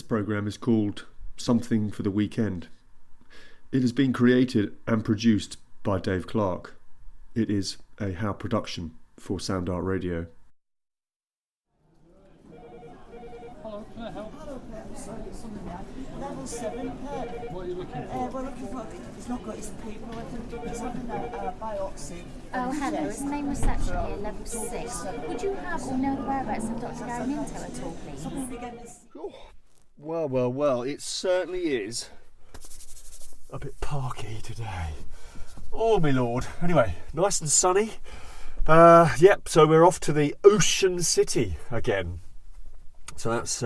programme is called Something for the Weekend. It has been created and produced by Dave Clark. It is a How production for Sound Art Radio. Hello, can I help? Level 7. What are you looking for? We're looking for, it's not got his people, I think he's having a biopsy. Oh, hello, it's main reception here, level 6. Would you have or know the whereabouts of Dr Gary Minto at all, please? Oh, well, it certainly is a bit parky today. Oh, my lord. Anyway, nice and sunny. Yep, so we're off to the Ocean City again. So that's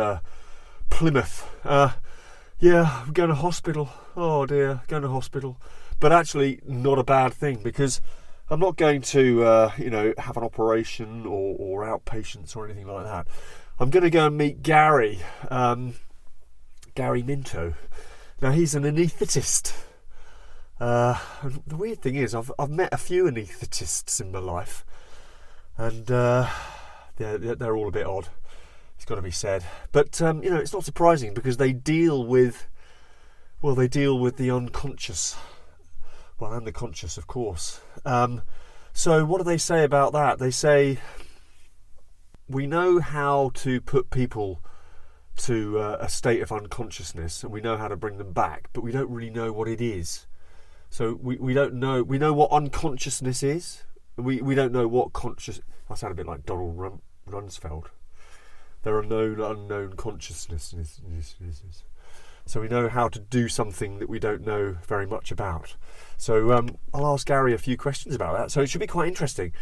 Plymouth. Yeah, we're going to hospital. Oh dear, going to hospital. But actually, not a bad thing, because I'm not going to, have an operation or outpatients or anything like that. I'm going to go and meet Gary Minto. Now, he's an anaesthetist. And the weird thing is, I've met a few anaesthetists in my life, and they're all a bit odd. It's got to be said, but it's not surprising, because they deal with the unconscious, and the conscious, of course. So what do they say about that? They say we know how to put people to a state of unconsciousness, and we know how to bring them back, but we don't really know what it is. So we don't know. We know what unconsciousness is. We don't know what conscious. I sound a bit like Donald Rumsfeld. There are known unknown consciousnesses. So we know how to do something that we don't know very much about. So I'll ask Gary a few questions about that. So it should be quite interesting,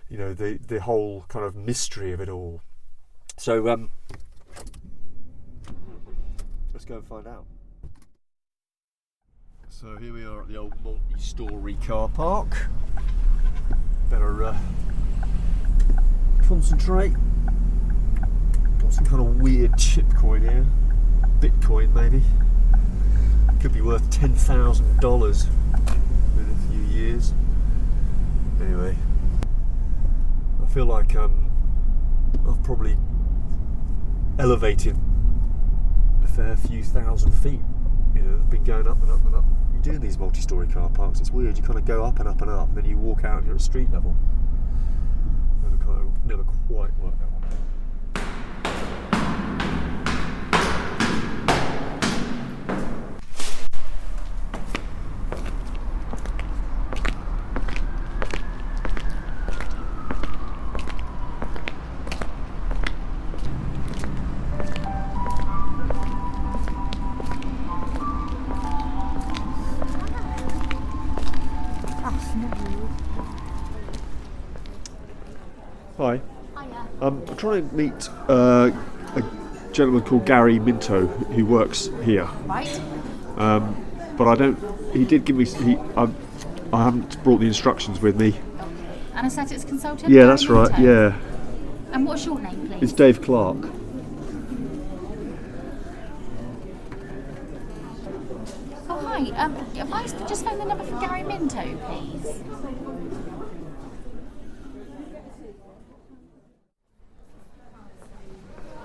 the whole kind of mystery of it all. So let's go and find out. So here we are at the old multi-storey car park. Better concentrate. Got some kind of weird chip coin here. Bitcoin, maybe. Could be worth $10,000 in a few years. Anyway, I feel like I've probably elevated a fair few thousand feet. I've been going up and up and up. You do these multi-storey car parks, it's weird. You kind of go up and up and up, and then you walk out and you're at street level. Never quite worked that one out. Hi. Hiya. I'm trying to meet a gentleman called Gary Minto who works here. Right. But I don't. He did give me. I haven't brought the instructions with me. Anaesthetics consultant? Yeah, Gary that's right. Minto. Yeah. And what's your name, please? It's Dave Clark. Oh, hi. If I just phone the number for Gary Minto, please.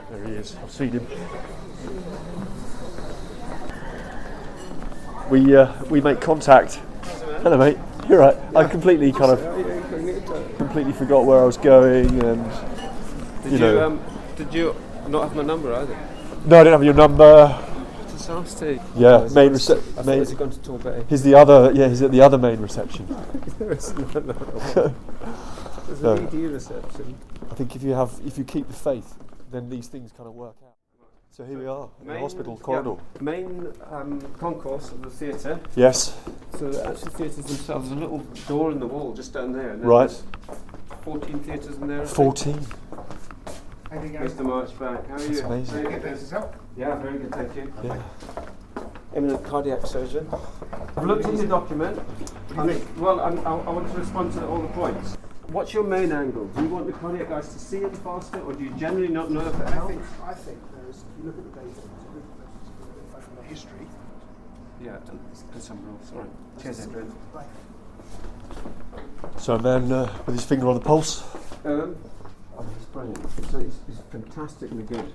There he is. I've seen him. We make contact. Hello, mate. You're right. I completely forgot where I was going, and Did you not have my number either? No, I didn't have your number. Disaster. Yeah, main reception. Has he gone to Torbay? He's the other. Yeah, he's at the other main reception. No. There's an ED reception. I think if you keep the faith, then these things kind of work out. So here we are in the hospital corridor. Yeah, main concourse of the theatre. Yes. So the actual theatres themselves, there's a little door in the wall just down there. And Right. There's 14 theatres in there. 14. Mr. Marchbank, how are you? That's amazing. Very good. Yeah, very good, thank you. Yeah. Eminent cardiac surgeon. I've looked in your document. I want to respond to all the points. What's your main angle? Do you want the cardiac guys to see it faster, or do you generally not know if it helps? I think there's, if you look at the data, from the history. Yeah, and some rules. Sorry. Cheers, Adrian. So a man with his finger on the pulse. Oh, he's brilliant. So he's a fantastically good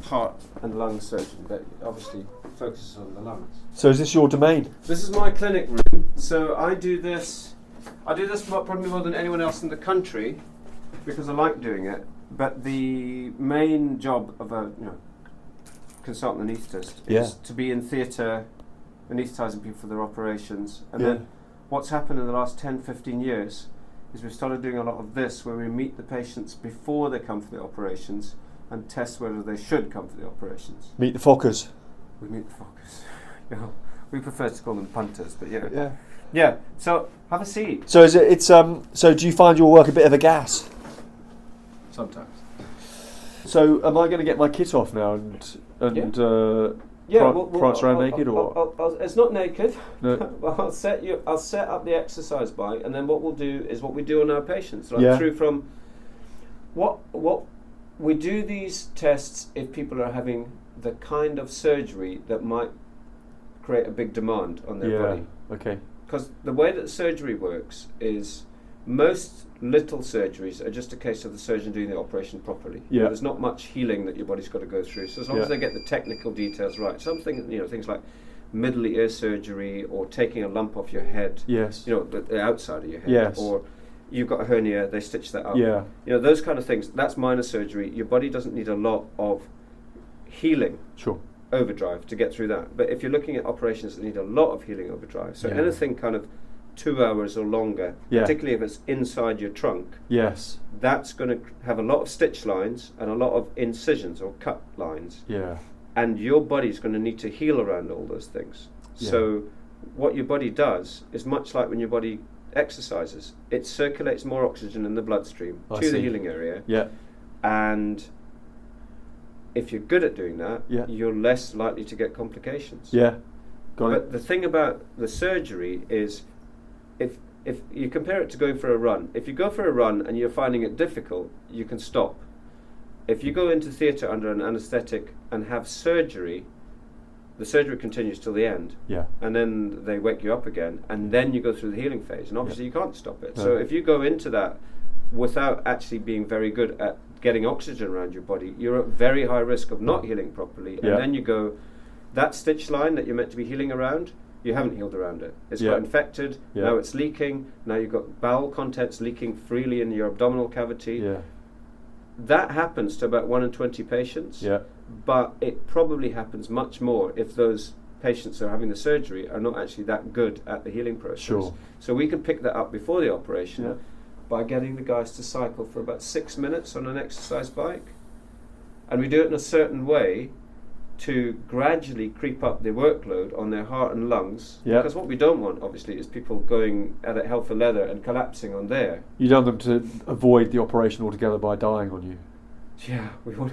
heart and lung surgeon, but obviously focuses on the lungs. So is this your domain? This is my clinic room. So I do this probably more than anyone else in the country because I like doing it. But the main job of a consultant anaesthetist is to be in theatre, anaesthetising people for their operations. And then what's happened in the last 10, 15 years is we've started doing a lot of this where we meet the patients before they come for the operations and test whether they should come for the operations. Meet the Fockers. We meet the Fockers. We prefer to call them punters, but yeah. So have a seat. So so do you find your work a bit of a gas? Sometimes. So am I going to get my kit off now and prance around naked, or? It's not naked. No. Well, I'll set up the exercise bike, and then what we'll do is what we do on our patients. Through from what we do these tests if people are having the kind of surgery that might create a big demand on their body. Okay. Because the way that surgery works is most little surgeries are just a case of the surgeon doing the operation properly. Yeah. There's not much healing that your body's got to go through. So as long as they get the technical details right, things like middle ear surgery or taking a lump off your head. Yes. The outside of your head. Yes. Or you've got a hernia, they stitch that up. Yeah. Those kind of things. That's minor surgery. Your body doesn't need a lot of healing. Sure. Overdrive to get through that. But if you're looking at operations that need a lot of healing overdrive, so anything kind of 2 hours or longer, particularly if it's inside your trunk, that's going to have a lot of stitch lines and a lot of incisions or cut lines. Yeah. And your body's going to need to heal around all those things. Yeah. So what your body does is much like when your body exercises. It circulates more oxygen in the bloodstream to the healing area. Yeah. And if you're good at doing that, you're less likely to get complications. Yeah. But the thing about the surgery is if you compare it to going for a run, if you go for a run and you're finding it difficult, you can stop. If you go into theatre under an anaesthetic and have surgery, the surgery continues till the end. Yeah. And then they wake you up again, and then you go through the healing phase, and obviously you can't stop it. No. So if you go into that without actually being very good at getting oxygen around your body, you're at very high risk of not healing properly. And then you go, that stitch line that you're meant to be healing around, you haven't healed around it. It's got infected, now it's leaking, now you've got bowel contents leaking freely in your abdominal cavity. Yeah. That happens to about 1 in 20 patients, but it probably happens much more if those patients who are having the surgery are not actually that good at the healing process. Sure. So we can pick that up before the operation by getting the guys to cycle for about 6 minutes on an exercise bike. And we do it in a certain way to gradually creep up the workload on their heart and lungs. Because what we don't want, obviously, is people going at it hell for leather and collapsing on there. You don't want them to avoid the operation altogether by dying on you. Yeah, we want.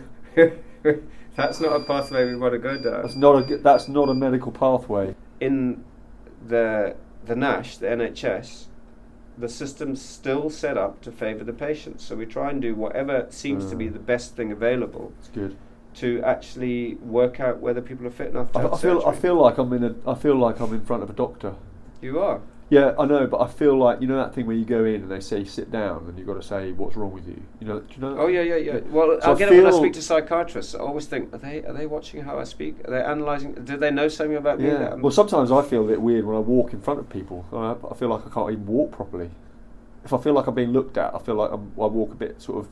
That's not a pathway we want to go down. That's not a medical pathway. In the NASH, the NHS, the system's still set up to favour the patients. So we try and do whatever seems to be the best thing available. That's good. To actually work out whether people are fit enough to have surgery. I feel like I'm in front of a doctor. You are. Yeah, I know, but I feel like that thing where you go in and they say sit down and you've got to say what's wrong with you. Do you know that? Oh yeah. Well, so I'll get it when I speak to psychiatrists. I always think, are they watching how I speak? Are they analysing? Do they know something about me? Yeah. Well, sometimes I feel a bit weird when I walk in front of people. I feel like I can't even walk properly. If I feel like I'm being looked at, I feel like I walk a bit sort of.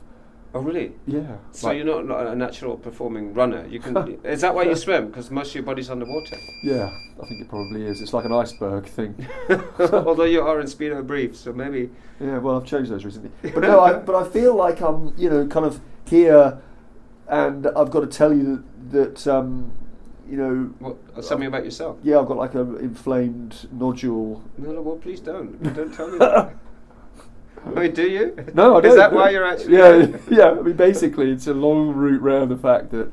Oh really? Yeah. So you're not a natural performing runner. You can. Is that why you swim? Because most of your body's underwater. Yeah, I think it probably is. It's like an iceberg thing. Although you are in Speedo briefs, so maybe. Yeah, well, I've changed those recently. But no, I feel like I'm kind of here, and I've got to tell you that What, something about yourself? Yeah, I've got like an inflamed nodule. No, well, please don't tell me that. I mean, do you? No, I don't. Is that why you're actually? Yeah. I mean, basically, it's a long route round the fact that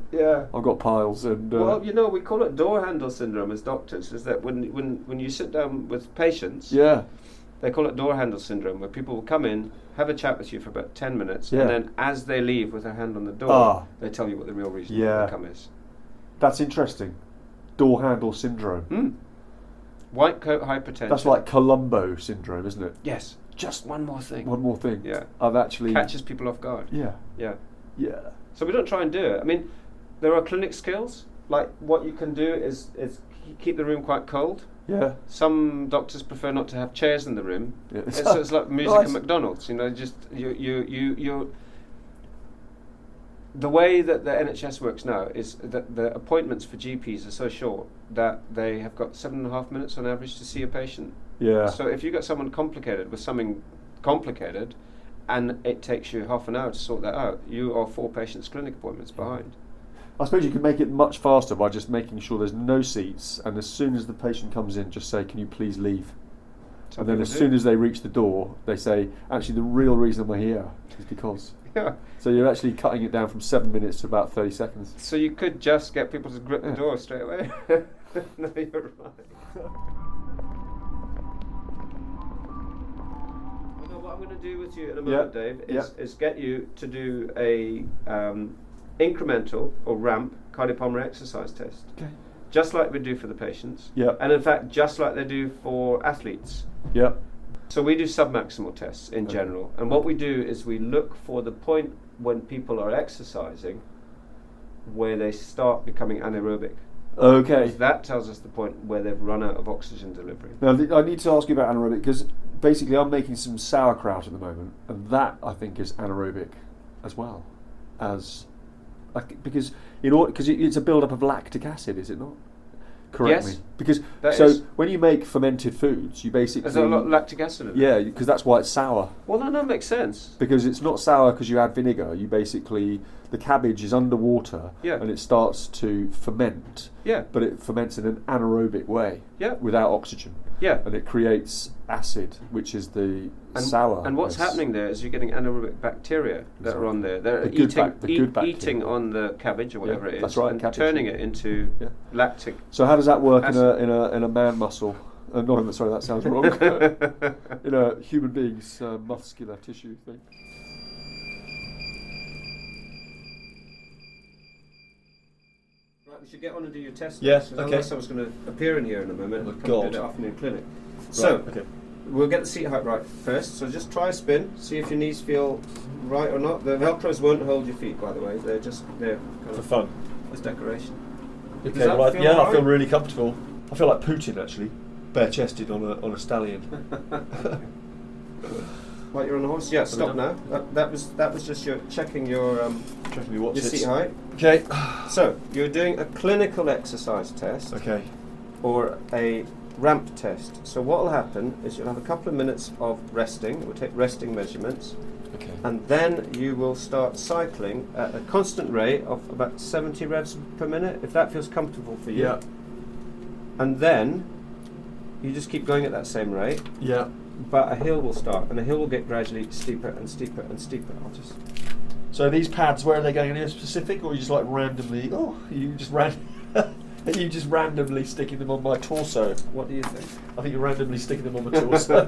I've got piles and. Well, we call it door handle syndrome as doctors. Is that when you sit down with patients? Yeah. They call it door handle syndrome, where people will come in, have a chat with you for about 10 minutes, and then as they leave with their hand on the door, they tell you what the real reason for the come is. That's interesting. Door handle syndrome. White coat hypertension. That's like Columbo syndrome, isn't it? Yes. just one more thing. One more thing. Yeah. I've actually Catches people off guard. Yeah. Yeah. Yeah. So we don't try and do it. I mean, there are clinic skills. Like what you can do is keep the room quite cold. Yeah. Some doctors prefer not to have chairs in the room. Yeah. It's like music Nice. at McDonald's. You know, just you. The way that the NHS works now is that the appointments for GPs are so short that they have got 7.5 minutes on average to see a patient. Yeah. So if you've got someone complicated with something complicated, and it takes you half an hour to sort that out, you are 4 patients' clinic appointments behind. I suppose you can make it much faster by just making sure there's no seats, and as soon as the patient comes in, just say, "Can you please leave?" Some And then people as do. soon as they reach the door, they say, "Actually, the real reason we're here is because." Yeah. So you're actually cutting it down from 7 minutes to about 30 seconds. So you could just get people to grip the Yeah. door straight away. No, you're right. Well, what I'm going to do with you in a moment, Yeah. Dave, Yeah. is get you to do a incremental or ramp cardiopulmonary exercise test, Okay. just like we do for the patients, Yeah. and in fact, just like they do for athletes. Yeah. So we do submaximal tests in Okay. general, and what we do is we look for the point when people are exercising where they start becoming anaerobic. Okay. Because that tells us the point where they've run out of oxygen delivery. Now, I need to ask you about anaerobic because basically I'm making some sauerkraut at the moment, and that I think is anaerobic as well as because it's a build-up of lactic acid, is it not? Correct Yes. me. Because That so is. when you make fermented foods, you basically Is there a lot of lactic acid in it? yeah, because that's why it's sour. Well, no, that makes sense. Because it's not sour because you add vinegar. You basically the cabbage is underwater Yeah. and it starts to ferment, Yeah, but it ferments in an anaerobic way yeah, without oxygen, yeah. and it creates acid, which is the sour. And what's happening there is you're getting anaerobic bacteria that are on there. They're The good eating, the good bacteria. eating on the cabbage or whatever it is, that's right, and cabbage, turning yeah. it into Yeah. lactic. So how does that work in Acid. a man muscle? Not in sorry, that sounds wrong. In a human being's muscular tissue thing. Right, we should get on and do your test. Yeah, because okay. Otherwise I was going to appear in here in a moment Oh, and come God. to the afternoon clinic. So, okay. we'll get the seat height right first. So just try a spin, see if your knees feel right or not. The Velcros won't hold your feet, by the way. They're just there kind For of fun. as decoration. Okay, Does that well, feel yeah, I right? feel really comfortable. I feel like Putin actually, bare-chested on a stallion. Right, you're on the horse. Yeah, stop now. That was just your checking your Checking me what's seat height. Okay. So you're doing a clinical exercise test Okay. or a ramp test. So what will happen is you'll have a couple of minutes of resting. We'll take resting measurements, Okay. and then you will start cycling at a constant rate of about 70 revs per minute, if that feels comfortable for you. Yeah. And then you just keep going at that same rate. Yeah. But a hill will start, and the hill will get gradually steeper and steeper and steeper. I'll just. So these pads, where are they going? Anywhere specific, or you just like randomly? Oh, you just are you just randomly sticking them on my torso? What do you think? I think you're randomly sticking them on my torso.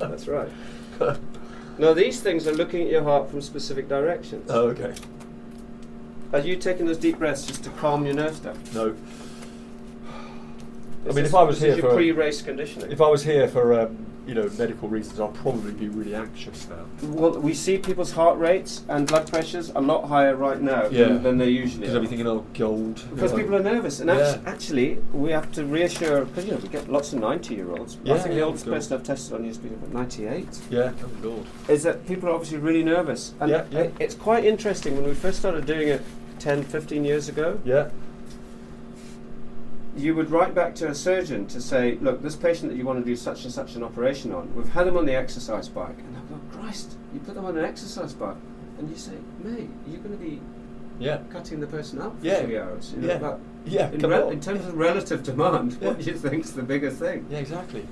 That's right. Now these things are looking at your heart from specific directions. Oh, okay. Are you taking those deep breaths just to calm your nerves down? No. Is mean, this- if I was this here is your for- pre-race conditioning. If I was here for medical reasons, I'd probably be really anxious now. Well, we see people's heart rates and blood pressures a lot higher right now Yeah. than they usually Because are. I'd be thinking, oh, gold. Because people are nervous, and Yeah. actually we have to reassure, because we get lots of 90-year-olds. I Yeah, think the yeah, oldest God. person I've tested on used to be about 98. Yeah, oh gold. Is that people are obviously really nervous. And Yeah, yeah. it's quite interesting when we first started doing it 10, 15 years ago. Yeah. You would write back to a surgeon to say, look, this patient that you want to do such and such an operation on, we've had them on the exercise bike. And they'll go, Christ, you put them on an exercise bike. And you say, mate, you're going to be Yeah. cutting the person up for Yeah. 3 hours. You know, Yeah. but Yeah. in, Come on. in terms of relative demand, Yeah. what do you think's the bigger thing? Yeah, exactly.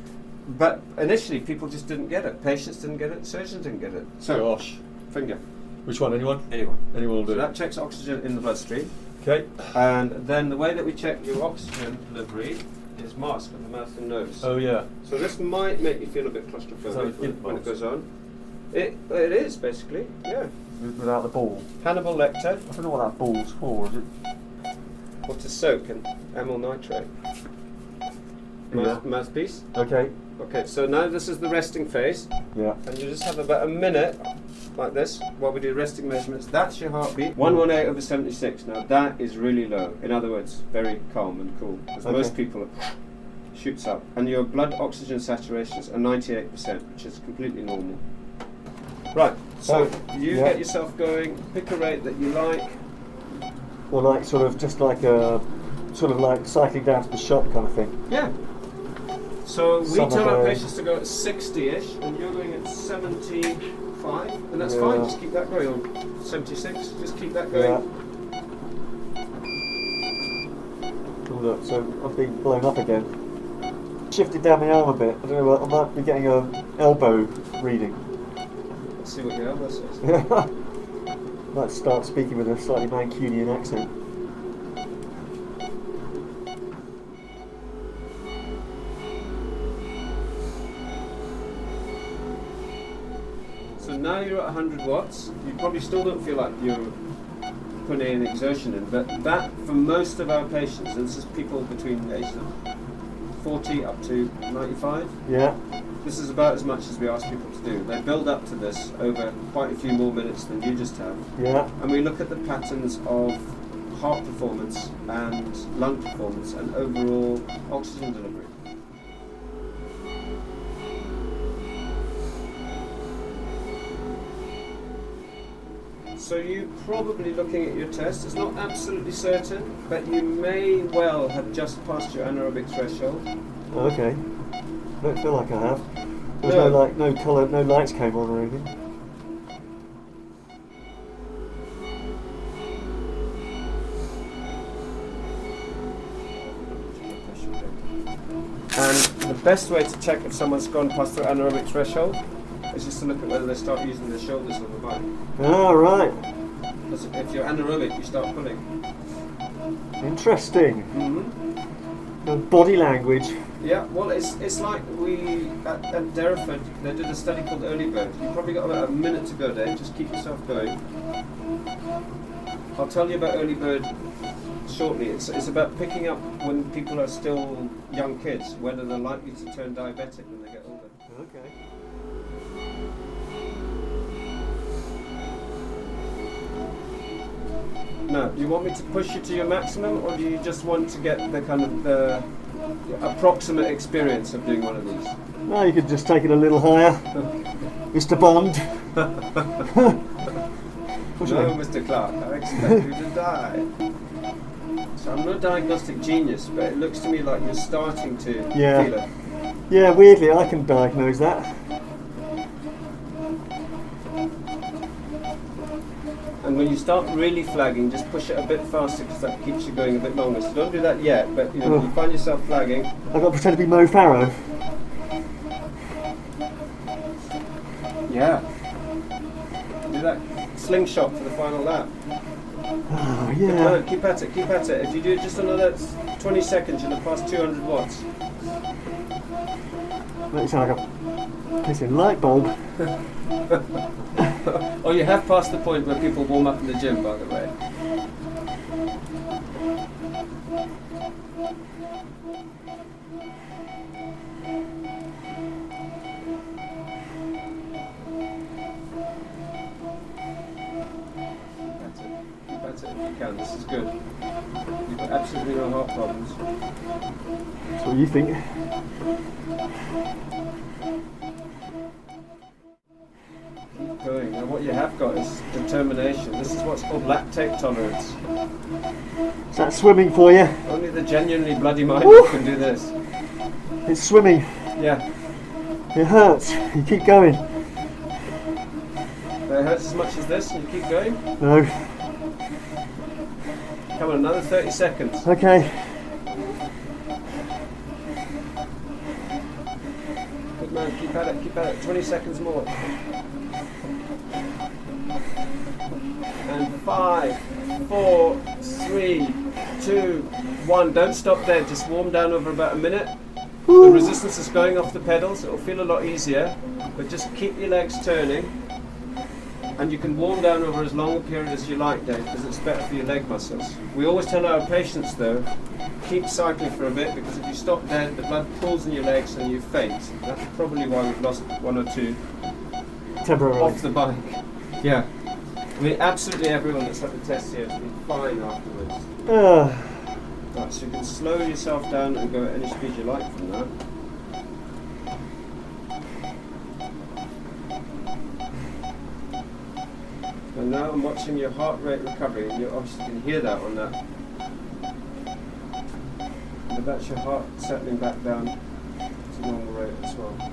But initially, people just didn't get it. Patients didn't get it. Surgeons didn't get it. So, Gosh. finger. Which one? Anyone? Anyone. Anyone will do So it. that checks oxygen in the bloodstream. Okay. And then the way that we check your oxygen delivery is mask of the mouth and nose. Oh yeah. So this might make you feel a bit Is that claustrophobic an when impulse? it goes on. It is basically, yeah. Without the ball. Hannibal Lecter, I don't know what that ball's for. Is it? or to soak in amyl nitrate. mouthpiece. Okay. Okay, so now this is the resting phase, Yeah. and you just have about a minute like this while we do resting measurements. That's your heartbeat, 118/76. Now that is really low. In other words, very calm and cool, because most people shoots up. And your blood oxygen saturations are 98%, which is completely normal. Right, so you get yourself going, pick a rate that you like. Or like sort of just like a sort of like cycling down to the shop kind of thing. Yeah. So we Some tell of our the- patients to go at 60-ish, and you're going at 75, and that's Yeah. fine. Just keep that going on. 76. Just keep that going. Yeah. Oh, look, so I've been blown up again. Shifted down my arm a bit. I don't know. I might be getting an elbow reading. Let's see what your elbow says. Yeah. Might start speaking with a slightly Mancunian accent. So now you're at 100 watts. You probably still don't feel like you're putting any exertion in, but that for most of our patients, and this is people between the ages of 40 up to 95. Yeah. This is about as much as we ask people to do. They build up to this over quite a few more minutes than you just have. Yeah. And we look at the patterns of heart performance and lung performance and overall oxygen delivery. So you're probably looking at your test. It's not absolutely certain, but you may well have just passed your anaerobic threshold. Okay. I don't feel like I have. There's no colour, no lights came on or anything. And the best way to check if someone's gone past their anaerobic threshold is just to look at whether they start using their shoulders on the bike. Ah, right. Because if you're anaerobic, you start pulling. Interesting. Mm-hmm. The body language. Yeah, well, it's like we at Derriford, they did a study called Early Bird. You've probably got about a minute to go, Dave. Just keep yourself going. I'll tell you about Early Bird shortly. It's about picking up when people are still young kids, whether they're likely to turn diabetic when they get older. Okay. Now, do you want me to push you to your maximum, or do you just want to get the kind of the approximate experience of doing one of these? No, you could just take it a little higher. Mr. Bond. What's your No, name? Mr. Clark, I expect you to die. So I'm not a diagnostic genius, but it looks to me like you're starting to Yeah. feel it. Yeah, weirdly, I can diagnose that. And when you start really flagging, just push it a bit faster because that keeps you going a bit longer. So don't do that yet, but you know, when you find yourself flagging, I've got to pretend to be Mo Farrow. yeah. Do that slingshot for the final lap. Oh, Good yeah. man, keep at it, keep at it. If you do it just another 20 seconds, you'll have passed 200 watts. Make it sound like a pissing light bulb. Oh, you have passed the point where people warm up in the gym, by the way. Keep at it if you can. This is good. You've got absolutely no heart problems. That's what you think. Keep going. Now what you have got is determination. This is what's called lactate tolerance. Is that swimming for you? Only the genuinely bloody minded Woo! can do this. It's swimming. Yeah. It hurts. You keep going. It hurts as much as this and you keep going. No. Come on, another 30 seconds. Okay. Good man, keep at it, keep at it. 20 seconds more. And 5, 4, 3, 2, 1. Don't stop there, just warm down over about a minute. The resistance is going off the pedals, it'll feel a lot easier, but just keep your legs turning. And you can warm down over as long a period as you like, Dave, because it's better for your leg muscles. We always tell our patients, though, keep cycling for a bit, because if you stop dead, the blood pools in your legs and you faint. That's probably why we've lost one or two Temporarily. off the bike. Yeah. I mean, absolutely everyone that's had the test here has been fine afterwards. Right, so you can slow yourself down and go at any speed you like from that. And now I'm watching your heart rate recovery, and you obviously can hear that on that. But that's your heart settling back down to normal rate as well.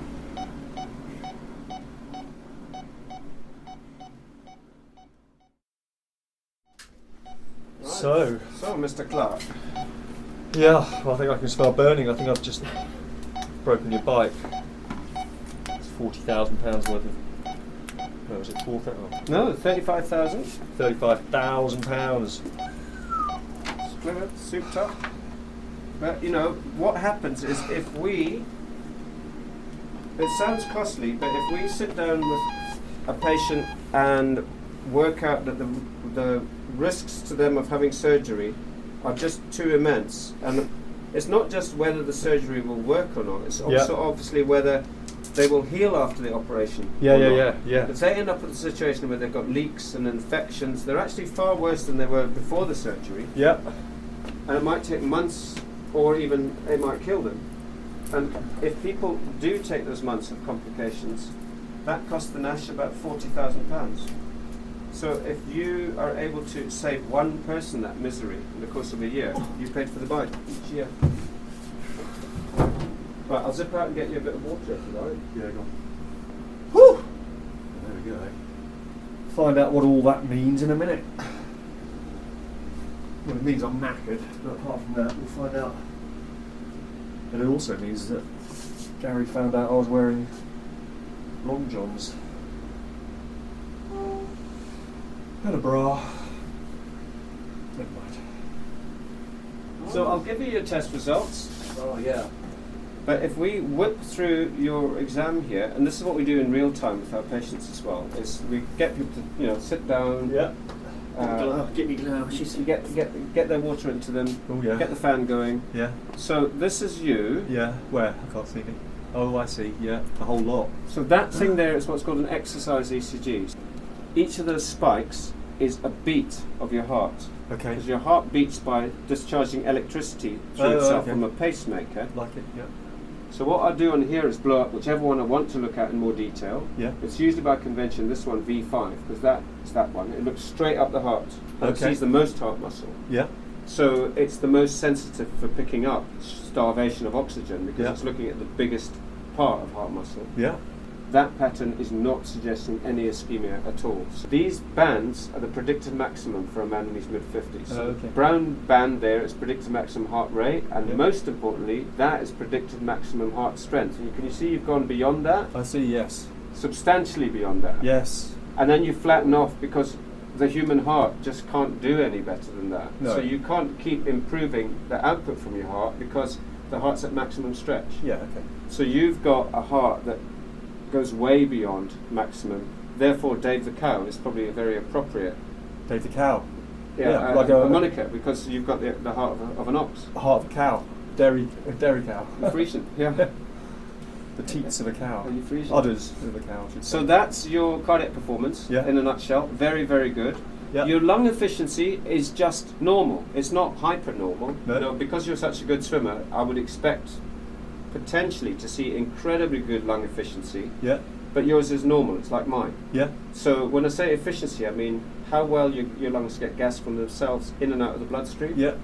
So, Mr. Clark, yeah, well, I think I can smell burning. I think I've just broken your bike. It's £40,000 worth of. No, was it 4,000? no, 35,000. £35,000. Split, souped up. But you know, what happens is if we, it sounds costly, but if we sit down with a patient and work out that the risks to them of having surgery are just too immense, and it's not just whether the surgery will work or not, it's also obviously whether they will heal after the operation. Yeah. If they end up in a situation where they've got leaks and infections, they're actually far worse than they were before the surgery. Yeah. And it might take months, or even it might kill them. And if people do take those months of complications, that costs the NASH about £40,000. So if you are able to save one person that misery in the course of a year, you paid for the bike each year. Right, I'll zip out and get you a bit of water if you like. Yeah, go on. Whew! There we go. Find out what all that means in a minute. Well, it means I'm knackered, but apart from that, we'll find out. And it also means that Gary found out I was wearing long johns and a bra. Never mind. So I'll give you your test results. Oh yeah. But if we whip through your exam here, and this is what we do in real time with our patients as well, is we get people to sit down. Yeah. Get me glasses. Get their water into them. Oh yeah. Get the fan going. Yeah. So this is you. Yeah. Where? I can't see me. Oh, I see. Yeah. A whole lot. So that thing there is what's called an exercise ECG. Each of those spikes is a beat of your heart. Okay. Because your heart beats by discharging electricity through itself from a pacemaker. Like it. Yeah. So what I do on here is blow up whichever one I want to look at in more detail. Yeah. It's usually by convention this one V5, because that's that one. It looks straight up the heart. And it sees the most heart muscle. Yeah. So it's the most sensitive for picking up starvation of oxygen, because it's looking at the biggest part of heart muscle. Yeah. That pattern is not suggesting any ischemia at all. So these bands are the predicted maximum for a man in his mid-50s. So the brown band there is predicted maximum heart rate, and most importantly, that is predicted maximum heart strength. And can you see you've gone beyond that? I see. Yes. Substantially beyond that. Yes. And then you flatten off, because the human heart just can't do any better than that. No. So you can't keep improving the output from your heart, because the heart's at maximum stretch. Yeah. Okay. So you've got a heart that goes way beyond maximum. Therefore, Dave the Cow is probably a very appropriate. Dave the Cow. Like a moniker, because you've got the heart of an ox. A heart of a cow. Dairy cow. A Frisian, yeah. The teats of a cow. Are you Frisian? Udders of a cow. So that's your cardiac performance in a nutshell. Very, very good. Yep. Your lung efficiency is just normal. It's not hyper normal. No. You know, because you're such a good swimmer, I would expect potentially to see incredibly good lung efficiency. Yeah. But yours is normal. It's like mine. Yeah. So when I say efficiency, I mean how well your lungs get gas from themselves in and out of the bloodstream. Yeah.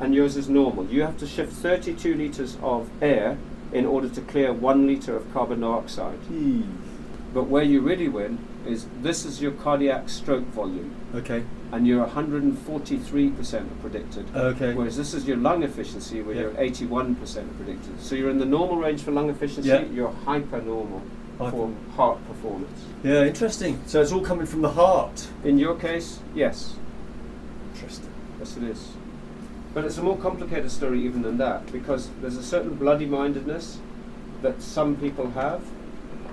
And yours is normal. You have to shift 32 litres of air in order to clear 1 litre of carbon dioxide. But where you really win is this is your cardiac stroke volume. Okay. And you're 143% predicted. Okay. Whereas this is your lung efficiency, where you're 81% predicted. So you're in the normal range for lung efficiency. You're hyper normal for heart performance. Yeah, interesting. So it's all coming from the heart. In your case, yes. Interesting. Yes, it is. But it's a more complicated story even than that, because there's a certain bloody-mindedness that some people have,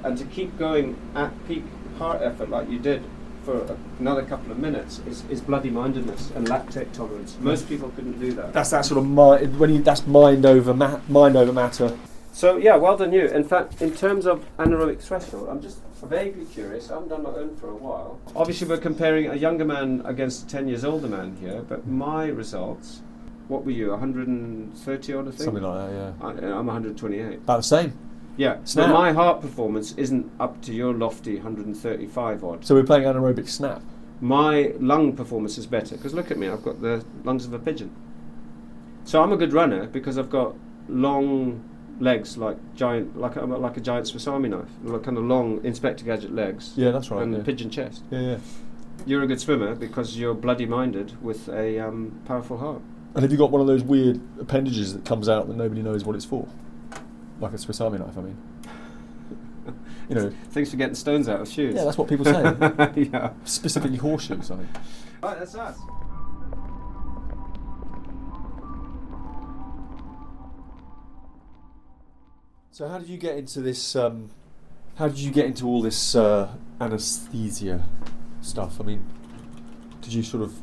and to keep going at peak heart effort like you did for another couple of minutes is bloody-mindedness and lactate tolerance. Most people couldn't do that. That's that sort of that's mind over matter. So yeah, well done you. In fact, in terms of anaerobic threshold, I'm just vaguely curious. I haven't done my own for a while. Obviously, we're comparing a younger man against a 10 years older man here, but my results, what were you, 130 odd, I think? Something like that, yeah. I'm 128. About the same. Yeah, so Snap. my heart performance isn't up to your lofty 135 odd. So we're playing anaerobic snap. My lung performance is better, because look at me, I've got the lungs of a pigeon. So I'm a good runner because I've got long legs like a giant Swiss Army knife, like kind of long Inspector Gadget legs. Yeah, that's right. And yeah. pigeon chest. Yeah. You're a good swimmer because you're bloody minded with a powerful heart. And have you got one of those weird appendages that comes out that nobody knows what it's for? Like a Swiss Army knife, I mean. You know. Thanks for getting stones out of shoes. Yeah, that's what people say. Yeah. Specifically horseshoes, I think. Right, that's us. So how did you get into this? How did you get into all this anaesthesia stuff? I mean, did you sort of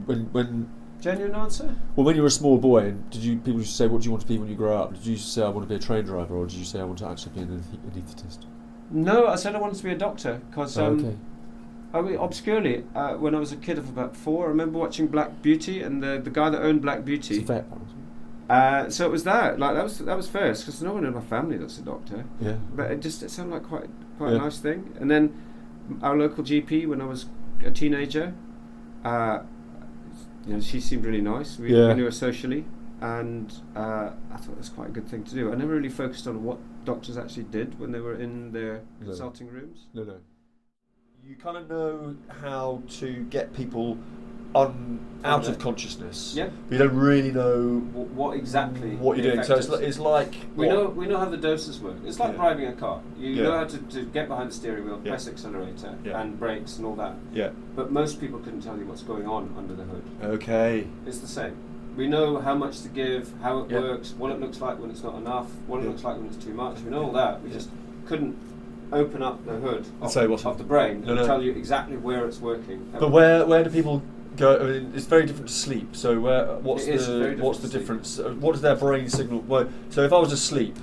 when Genuine answer? well when you were a small boy, people used to say, what do you want to be when you grow up? Did you say I want to be a train driver, or did you say I want to actually be an anaesthetist? No, I said I wanted to be a doctor because Okay. I mean, obscurely, when I was a kid of about 4, I remember watching Black Beauty, and the guy that owned Black It's Beauty. a vet, that was. So it was that. Like that was first, because no one in my family that's a doctor. Yeah. But it sounded like quite a Yeah. nice thing. And then our local GP, when I was a teenager, she seemed really nice. We knew her socially, and I thought it was quite a good thing to do. I never really focused on what doctors actually did when they were in their consulting rooms. No. You kind of know how to get people out of consciousness. Yeah. But you don't really know What exactly? what you're the doing. effect So is. it's like We know how the doses work. It's like Yeah. driving a car. You Yeah. know how to get behind the steering wheel, Yeah. press accelerator, Yeah. and brakes and all that. Yeah. But most people couldn't tell you what's going on under the hood. Okay. It's the same. We know how much to give, how it Yeah. works, what it looks like when it's not enough, what it Yeah. looks like when it's too much. We know all that. We just couldn't open up the hood say what's of the brain No, and no. tell you exactly where it's working. But where do people go? I mean, it's very different to sleep. So what's It is very different what's to the sleep. difference? What does their brain signal? Well, so if I was asleep,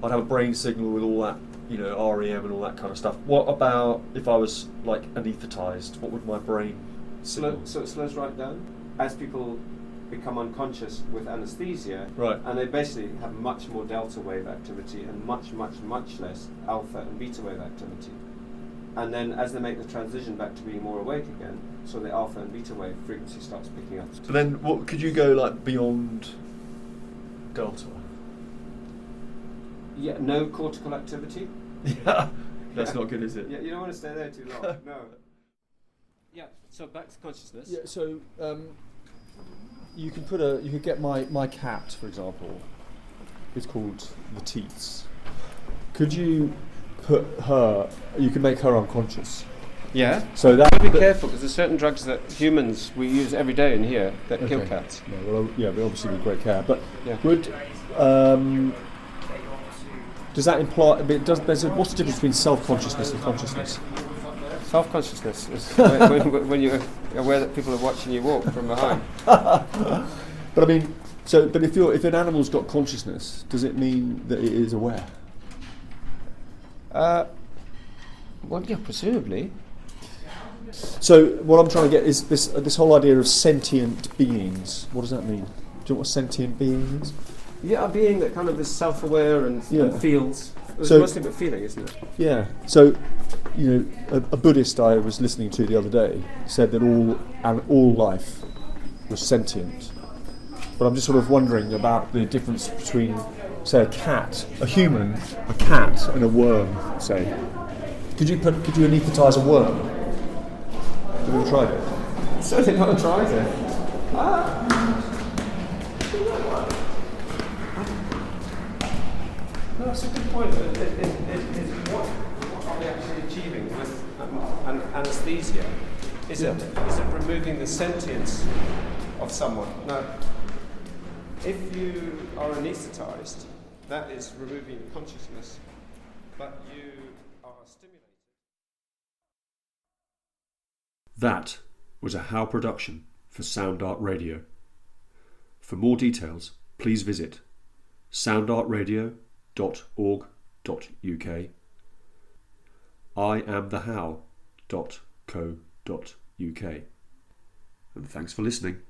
I'd have a brain signal with all that, REM and all that kind of stuff. What about if I was like anaesthetised? What would my brain signal? So it slows right down as people become unconscious with anaesthesia, Right. and they basically have much more delta wave activity and much less alpha and beta wave activity. And then as they make the transition back to being more awake again, so the alpha and beta wave frequency starts picking up. But then, what could you go like beyond delta? Yeah, no cortical activity. Yeah, that's not good, is it? Yeah, you don't want to stay there too long. No. Yeah. So back to consciousness. Yeah. So you could get my cat, for example. It's called the Teats. Could you put her? You can make her unconscious. Yeah. So that. Be careful, because there's certain drugs that humans we use every day in here that kill Okay. cats. Yeah, well, but obviously with great care. But Yeah. would does that imply? What's the difference between self-consciousness and consciousness? Self-consciousness is when you're aware that people are watching you walk from behind. But I mean, but if an animal's got consciousness, does it mean that it is aware? Well, yeah, presumably. So what I'm trying to get is this whole idea of sentient beings. What does that mean? Do you know what a sentient being is? Yeah, a being that kind of is self-aware and feels. It's So- mostly about feeling, isn't it? Yeah. So, a Buddhist I was listening to the other day said that all life was sentient. But I'm just sort of wondering about the difference between, say, a cat, a human, a cat, and a worm. Say, could you anaesthetise a worm? Have you ever tried it? Certainly not tried it. No, that's a good point. What are we actually achieving with an anaesthesia? Is it removing the sentience of someone? Now, if you are anaesthetised, that is removing consciousness, but you are stimulated. That was a How production for Sound Art Radio. For more details, please visit soundartradio.org.uk, iamthehow.co.uk. And thanks for listening.